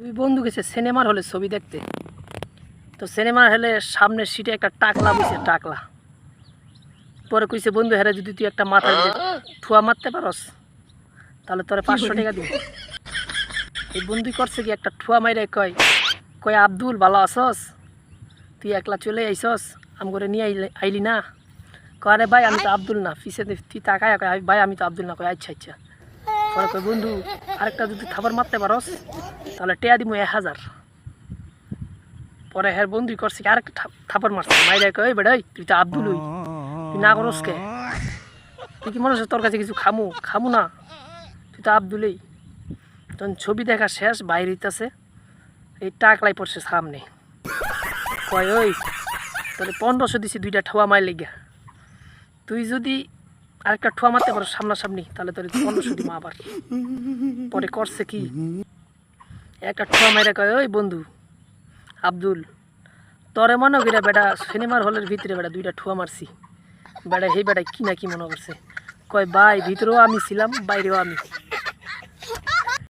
দুই বন্ধু গেছে সিনেমার হলে ছবি দেখতে। তো সিনেমার হলে সামনের সিটে একটা টাকলা বসে, টাকলা। পরে কইছে, বন্ধু হেরে যদি তুই একটা মাথার ঠুয়া মারতে পারস তাহলে তোরে 500 টাকা দিবি। এই বন্ধুই করছে কি, একটা ঠুয়া মাইরে কয় কয় আব্দুল ভালো আছস, তুই একলা চলে আইসস, আম করে নিয়ে আইলি না। কয় আরে ভাই আমি তো আব্দুল না। পিছে তুই তাকায় কয় ভাই আমি তো আব্দুল না। কয় আচ্ছা আচ্ছা। পরে কয় বন্ধু আরেকটা যদি থাবার মারতে পারস তাহলে টেয়া দিব 1000। পরে হ্যাঁ বন্ধুই করছে কি আরেকটা থাপড় মারছে, মাইরে কয় বেড়াই তুই তো আব্দুল হই, তুই না করস কে? তুই কি মনে হচ্ছে তোর কাছে কিছু খামু না, তুই তো আব্দুলই। তখন ছবি দেখা শেষ, বাইরে হইতেছে, এই টাকলাই পড়ছে সামনে। কয় ওই তোরে 1500 দিছি দুইটা ঠোয়া মার লেগা, তুই যদি আরেকটা ঠোয়া মারতে পারো সামনাসামনি তাহলে তোর 1500 দিব আবার। পরে করছে কি, একটা ঠোয়া মাইরা কয় ওই বন্ধু আব্দুল, তোরে মনে করিয়া বেটা সিনেমার হলের ভিতরে বেটা দুইটা ঠুয়া মারছি, বেটা হে বেটা কি না কি মনে করছে। কয় ভাই ভিতরেও আমি ছিলাম বাইরেও আমি।